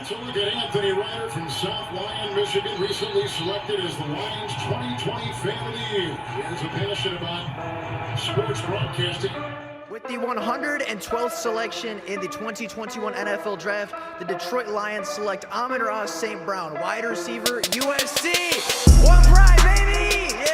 Let's look at Anthony Ryder from South Lyon, Michigan, recently selected as the Lions 2020 Fan of the Year. He has a passion about sports broadcasting. With the 112th selection in the 2021 NFL Draft, the Detroit Lions select Amon-Ra St. Brown, wide receiver, USC. One pride, baby! Yeah!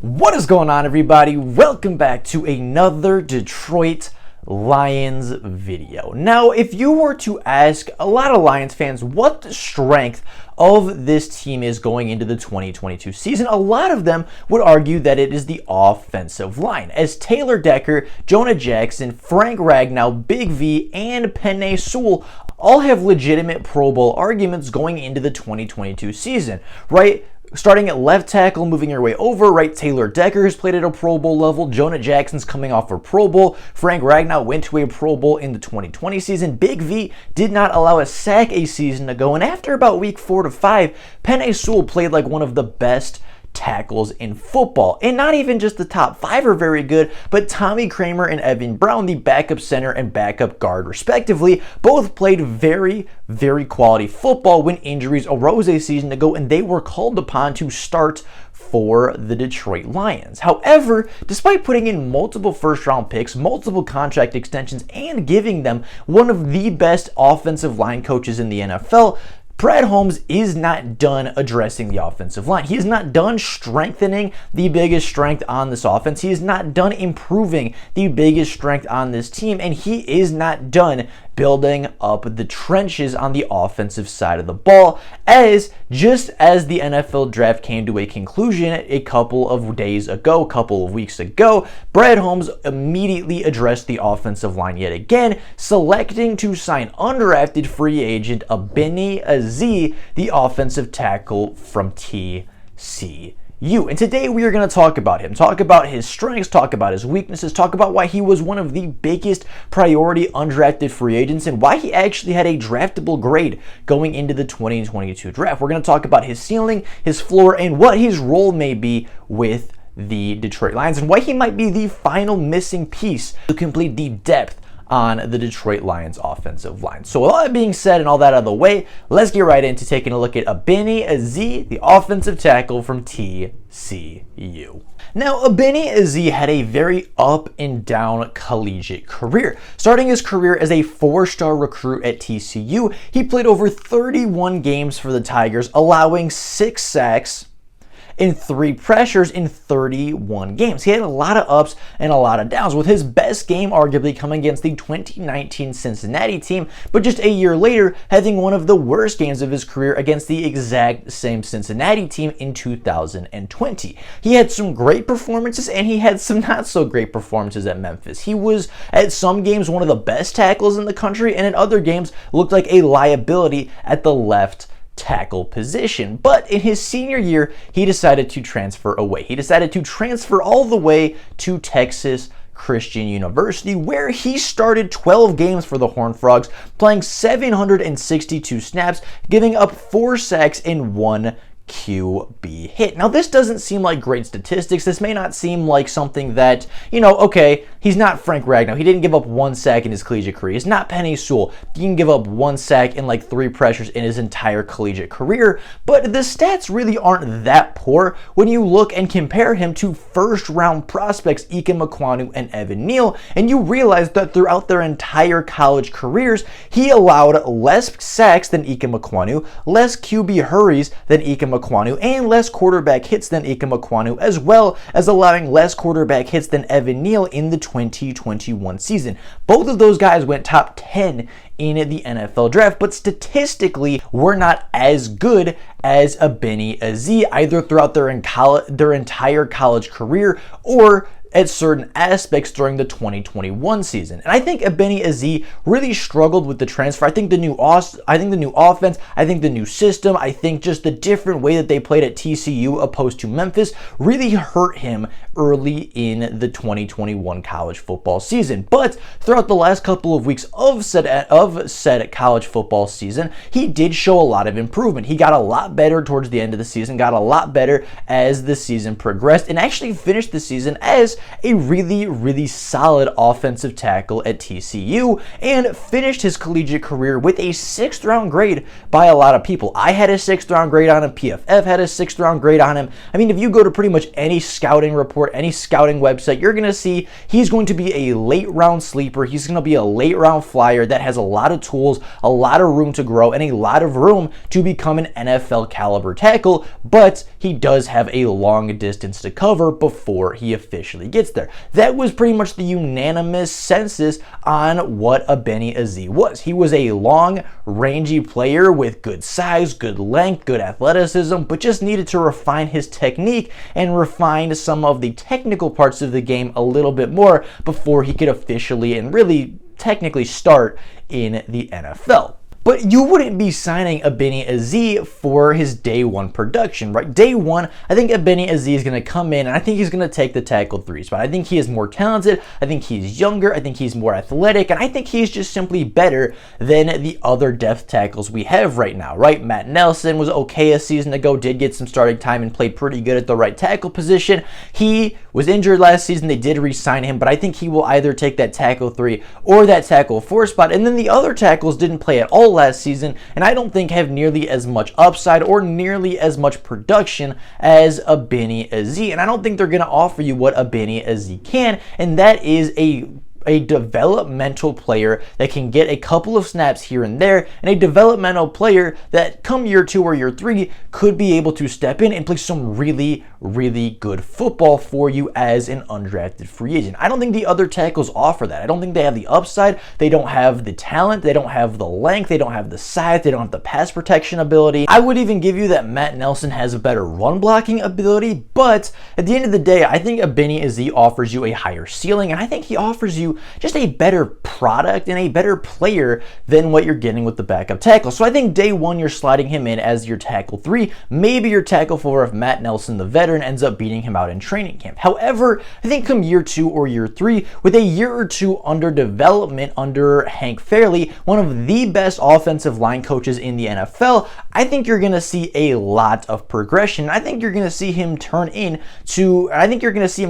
What is going on, everybody? Welcome back to another Detroit Lions video. Now, if you were to ask a lot of Lions fans what the strength of this team is going into the 2022 season, a lot of them would argue that it is the offensive line, as Taylor Decker, Jonah Jackson, Frank Ragnow, Big V, and Penei Sewell all have legitimate Pro Bowl arguments going into the 2022 season, right? Starting at left tackle, moving your way over, right? Taylor Decker has played at a Pro Bowl level. Jonah Jackson's coming off a Pro Bowl. Frank Ragnow went to a Pro Bowl in the 2020 season. Big V did not allow a sack a season ago. And after about week 4 to 5, Penei Sewell played like one of the best tackles in football. And not even just the top 5 are very good, but Tommy Kramer and Evan Brown, the backup center and backup guard respectively, both played very, very quality football when injuries arose a season ago and they were called upon to start for the Detroit Lions. However, despite putting in multiple first-round picks, multiple contract extensions, and giving them one of the best offensive line coaches in the NFL, Brad Holmes is not done addressing the offensive line. He is not done strengthening the biggest strength on this offense. He is not done improving the biggest strength on this team, and he is not done building up the trenches on the offensive side of the ball, as just as the NFL draft came to a conclusion a couple of days ago, a couple of weeks ago, Brad Holmes immediately addressed the offensive line yet again, selecting to sign undrafted free agent Obinna, Azee, the offensive tackle from TCU. And today we are going to talk about him, talk about his strengths, talk about his weaknesses, talk about why he was one of the biggest priority undrafted free agents and why he actually had a draftable grade going into the 2022 draft. We're going to talk about his ceiling, his floor, and what his role may be with the Detroit Lions and why he might be the final missing piece to complete the depth on the Detroit Lions offensive line. So with all that being said and all that out of the way, let's get right into taking a look at Obinna Azee, the offensive tackle from TCU. Now, Obinna Azee had a very up and down collegiate career. Starting his career as a 4-star recruit at TCU, he played over 31 games for the Tigers, allowing 6 sacks in 3 pressures in 31 games. He had a lot of ups and a lot of downs, with his best game arguably coming against the 2019 Cincinnati team, but just a year later having one of the worst games of his career against the exact same Cincinnati team in 2020. He had some great performances and he had some not so great performances at Memphis. He was at some games one of the best tackles in the country, and in other games looked like a liability at the left tackle position. But in his senior year, he decided to transfer away. He decided to transfer all the way to Texas Christian University, where he started 12 games for the Horned Frogs, playing 762 snaps, giving up 4 sacks and 1 QB hit. Now, this doesn't seem like great statistics. This may not seem like something that, okay, he's not Frank Ragnow. He didn't give up 1 sack in his collegiate career. He's not Penei Sewell. He can give up 1 sack and like 3 pressures in his entire collegiate career. But the stats really aren't that poor when you look and compare him to first-round prospects Ike Ekwonu and Evan Neal, and you realize that throughout their entire college careers, he allowed less sacks than Ike Ekwonu, less QB hurries than Ike Ekwonu, and less quarterback hits than Ike Ekwonu, as well as allowing less quarterback hits than Evan Neal in the 2021 season. Both of those guys went top 10 in the NFL draft, but statistically were not as good as Obinna Azee either throughout their entire college career or at certain aspects during the 2021 season. And I think Obinna Azee really struggled with the transfer. I think the new offense, I think the new system, I think just the different way that they played at TCU opposed to Memphis really hurt him early in the 2021 college football season. But throughout the last couple of weeks of said college football season, he did show a lot of improvement. He got a lot better towards the end of the season, got a lot better as the season progressed, and actually finished the season as a really, really solid offensive tackle at TCU, and finished his collegiate career with a 6th round grade by a lot of people. I had a 6th round grade on him. PFF had a 6th round grade on him. I mean, if you go to pretty much any scouting report, any scouting website, you're going to see he's going to be a late round sleeper. He's going to be a late round flyer that has a lot of tools, a lot of room to grow, and a lot of room to become an NFL caliber tackle, but he does have a long distance to cover before he officially gets there. That was pretty much the unanimous census on what Obinna Azee was. He was a long, rangy player with good size, good length, good athleticism, but just needed to refine his technique and refine some of the technical parts of the game a little bit more before he could officially and really technically start in the NFL. But you wouldn't be signing Obinna Azee for his day one production, right? Day one, I think Obinna Azee is going to come in, and I think he's going to take the tackle 3 spot. I think he is more talented. I think he's younger. I think he's more athletic, and I think he's just simply better than the other depth tackles we have right now, right? Matt Nelson was okay a season ago, did get some starting time and played pretty good at the right tackle position. He was injured last season. They did re-sign him, but I think he will either take that tackle 3 or that tackle 4 spot. And then the other tackles didn't play at all last season, and I don't think have nearly as much upside or nearly as much production as Obinna Azee. And I don't think they're going to offer you what Obinna Azee can, and that is a developmental player that can get a couple of snaps here and there, and a developmental player that come year 2 or year 3 could be able to step in and play some really, really good football for you as an undrafted free agent. I don't think the other tackles offer that. I don't think they have the upside. They don't have the talent. They don't have the length. They don't have the size. They don't have the pass protection ability. I would even give you that Matt Nelson has a better run blocking ability, but at the end of the day, I think Obinna Azee offers you a higher ceiling, and I think he offers you just a better product and a better player than what you're getting with the backup tackle. So I think day one, you're sliding him in as your tackle 3, maybe your tackle 4 if Matt Nelson, the veteran, ends up beating him out in training camp. However, I think come year 2 or year 3, with a year or 2 under development under Hank Fairley, one of the best offensive line coaches in the NFL, I think you're going to see a lot of progression. I think you're going to see him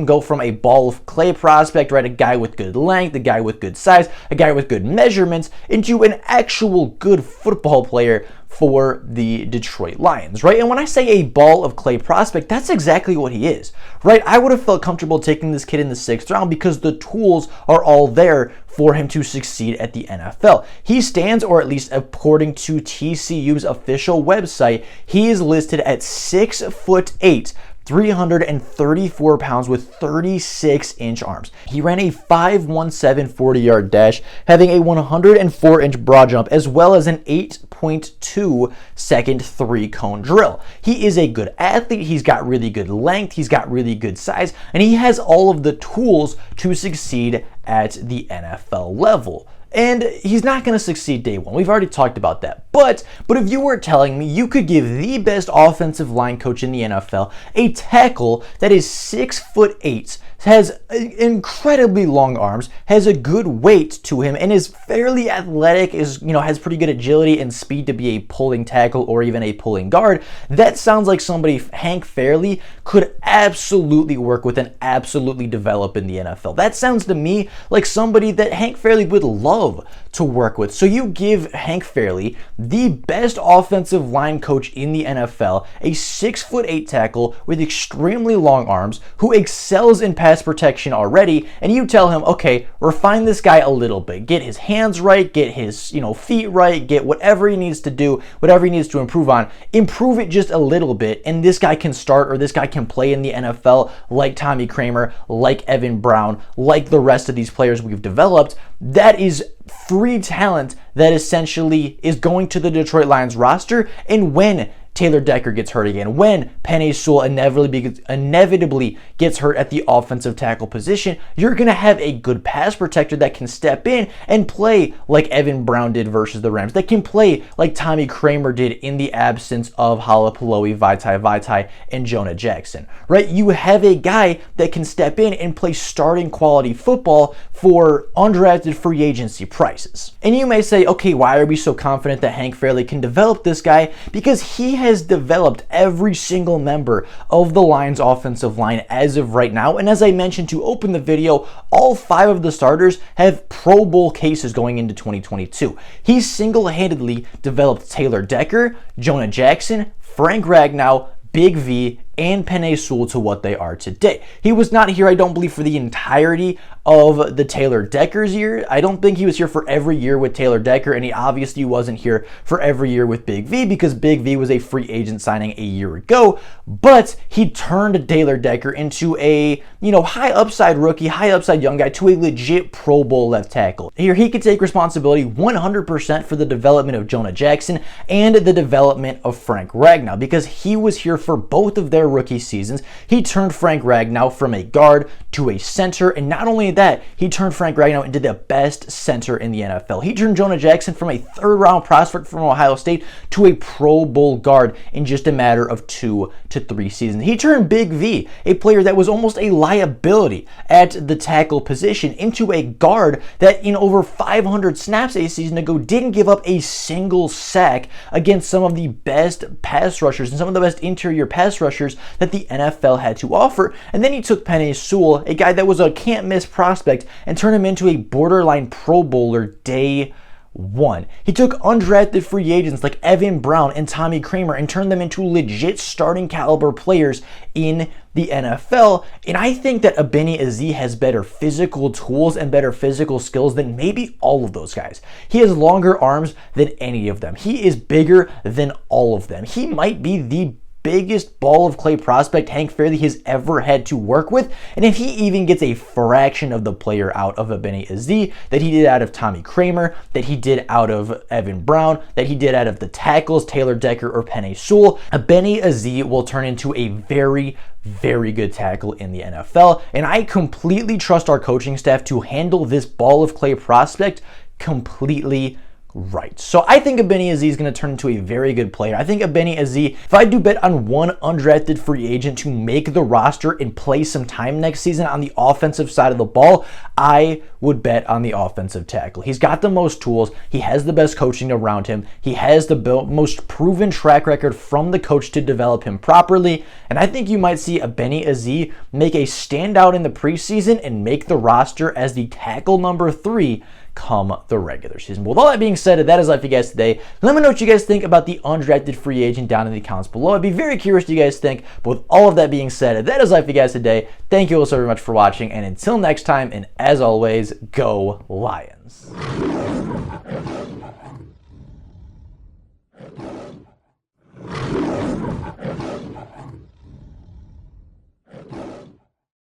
go from a ball of clay prospect, right, a guy with good length, a guy with good size, a guy with good measurements, into an actual good football player for the Detroit Lions, right? And when I say a ball of clay prospect, that's exactly what he is, right? I would have felt comfortable taking this kid in the 6th round because the tools are all there for him to succeed at the NFL. He stands, or at least according to TCU's official website, he is listed at 6'8", 334 pounds with 36-inch arms. He ran a 5.17 40-yard dash, having a 104-inch broad jump, as well as an 8.2 second 3-cone drill. He is a good athlete. He's got really good length. He's got really good size, and he has all of the tools to succeed at the NFL level. And he's not going to succeed day one. We've already talked about that. But if you were telling me you could give the best offensive line coach in the NFL a tackle that is 6'8", has incredibly long arms, has a good weight to him, and is fairly athletic, has pretty good agility and speed to be a pulling tackle or even a pulling guard, that sounds like somebody Hank Fairley could absolutely work with and absolutely develop in the NFL. That sounds to me like somebody that Hank Fairley would love to work with. So you give Hank Fairley, the best offensive line coach in the NFL, a 6'8" tackle with extremely long arms who excels in pass protection already, and you tell him, okay, refine this guy a little bit, get his hands right, get his feet right, get whatever he needs to do, whatever he needs to improve on, improve it just a little bit, and this guy can start, or this guy can play in the NFL like Tommy Kramer, like Evan Brown, like the rest of these players we've developed. That is free talent that essentially is going to the Detroit Lions roster, and when Taylor Decker gets hurt again, when Penei Sewell inevitably gets hurt at the offensive tackle position, you're going to have a good pass protector that can step in and play like Evan Brown did versus the Rams, that can play like Tommy Kramer did in the absence of Halapaloe, Vaitai, and Jonah Jackson, right? You have a guy that can step in and play starting quality football for undrafted free agency prices. And you may say, okay, why are we so confident that Hank Fairley can develop this guy? Because he has developed every single member of the Lions offensive line as of right now. And as I mentioned to open the video, all 5 of the starters have Pro Bowl cases going into 2022. He single-handedly developed Taylor Decker, Jonah Jackson, Frank Ragnow, Big V, and Penei Sewell to what they are today. He was not here, I don't believe, for the entirety of the Taylor Decker's year. I don't think he was here for every year with Taylor Decker, and he obviously wasn't here for every year with Big V because Big V was a free agent signing a year ago, but he turned Taylor Decker into a, high upside rookie, high upside young guy to a legit Pro Bowl left tackle. Here, he could take responsibility 100% for the development of Jonah Jackson and the development of Frank Ragnow because he was here for both of their rookie seasons. He turned Frank Ragnow from a guard to a center, and not only that, he turned Frank Ragnow into the best center in the NFL. He turned Jonah Jackson from a 3rd-round prospect from Ohio State to a Pro Bowl guard in just a matter of 2 to 3 seasons. He turned Big V, a player that was almost a liability at the tackle position, into a guard that in over 500 snaps a season ago didn't give up a single sack against some of the best pass rushers and some of the best interior pass rushers that the NFL had to offer. And then he took Penei Sewell, a guy that was a can't-miss prospect, and turned him into a borderline Pro Bowler day one. He took undrafted free agents like Evan Brown and Tommy Kramer and turned them into legit starting caliber players in the NFL. And I think that Obinna Azee has better physical tools and better physical skills than maybe all of those guys. He has longer arms than any of them. He is bigger than all of them. He might be the biggest ball of clay prospect Hank Fairley has ever had to work with, and if he even gets a fraction of the player out of Obinna Azee that he did out of Tommy Kramer, that he did out of Evan Brown, that he did out of the tackles Taylor Decker or Penei Sewell, Obinna Azee will turn into a very, very good tackle in the NFL, and I completely trust our coaching staff to handle this ball of clay prospect completely right. So I think Obinna Azee is going to turn into a very good player. I think Obinna Azee, if I do bet on one undrafted free agent to make the roster and play some time next season on the offensive side of the ball, I would bet on the offensive tackle. He's got the most tools. He has the best coaching around him. He has the most proven track record from the coach to develop him properly. And I think you might see Obinna Azee make a standout in the preseason and make the roster as the tackle number 3 come the regular season. With all that being said, that is life for you guys today. Let me know what you guys think about the undrafted free agent down in the comments below. I'd be very curious what you guys think. But with all of that being said, that is life for you guys today. Thank you all so very much for watching, and until next time, and as always, go Lions.